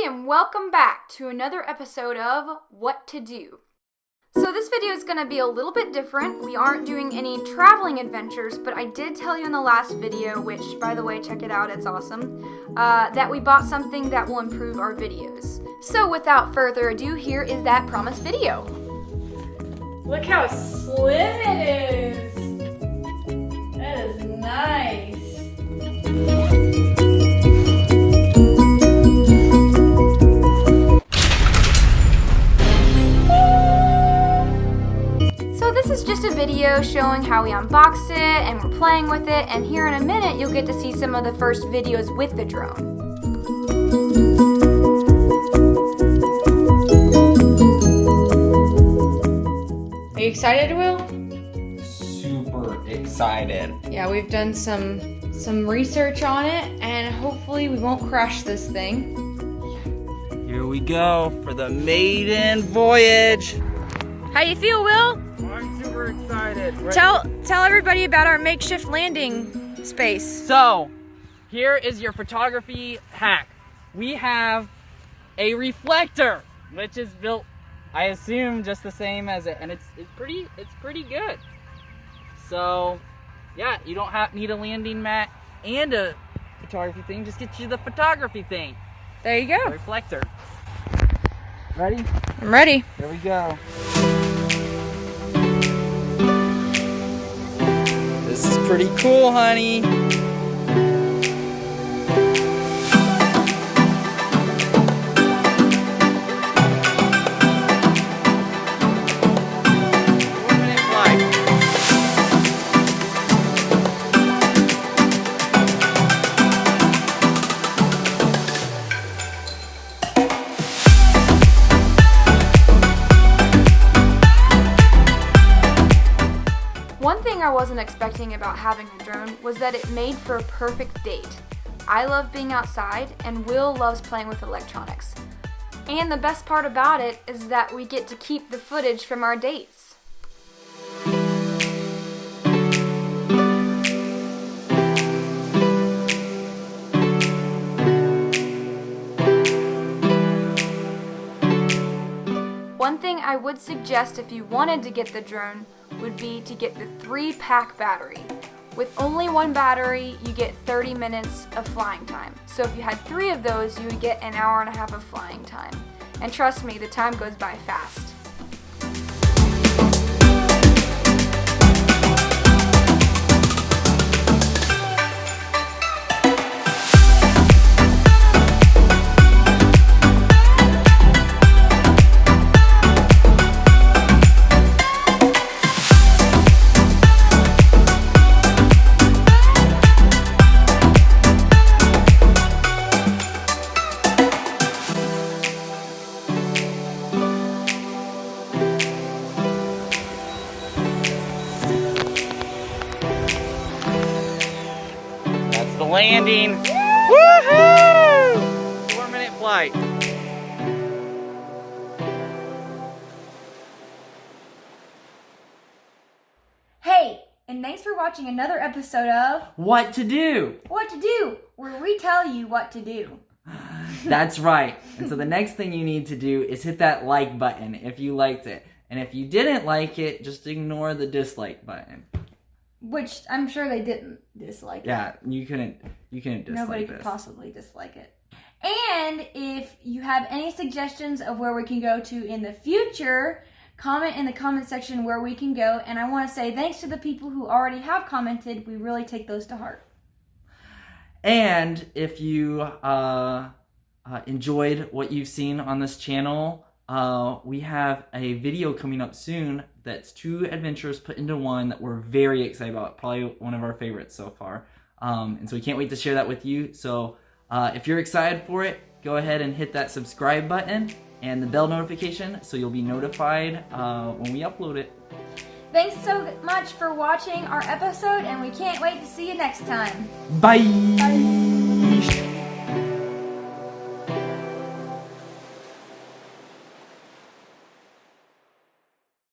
everybody, and welcome back to another episode of What to Do. So this video is going to be a little bit different. We aren't doing any traveling adventures, but I did tell you in the last video, which, by the way, check it out, it's awesome, that we bought something that will improve our videos. So without further ado, here is that promised video. Look how slim it is. That is nice. So this is just a video showing how we unbox it and we're playing with it, and here in a minute you'll get to see some of the first videos with the drone. Are you excited, Will? Super excited. Yeah, we've done some research on it, and hopefully we won't crash this thing. Here we go for the maiden voyage. How you feel, Will? I'm super excited. Tell everybody about our makeshift landing space. So, here is your photography hack. We have a reflector, which is built, I assume, just the same as it, and it's pretty good. So, yeah, you don't need a landing mat and a photography thing. Just get you the photography thing. There you go. The reflector. Ready? I'm ready. Here we go. This is pretty cool, honey. One thing I wasn't expecting about having a drone was that it made for a perfect date. I love being outside, and Will loves playing with electronics. And the best part about it is that we get to keep the footage from our dates. One thing I would suggest if you wanted to get the drone would be to get the 3-pack battery. With only one battery, you get 30 minutes of flying time. So if you had 3 of those, you would get an hour and a half of flying time. And trust me, the time goes by fast. The landing. Woohoo! 4-minute flight. Hey, and thanks for watching another episode of What to Do? What to Do, where we tell you what to do. That's right. And so the next thing you need to do is hit that like button if you liked it. And if you didn't like it, just ignore the dislike button. Which I'm sure they didn't dislike. Yeah, you couldn't dislike Nobody this. could possibly dislike it. And if you have any suggestions of where we can go to in the future, comment in the comment section where we can go. And I want to say thanks to the people who already have commented. We really take those to heart. And if you enjoyed what you've seen on this channel, we have a video coming up soon that's 2 adventures put into one that we're very excited about. Probably one of our favorites so far. And so we can't wait to share that with you. So if you're excited for it, go ahead and hit that subscribe button and the bell notification so you'll be notified when we upload it. Thanks so much for watching our episode, and we can't wait to see you next time. Bye! Bye.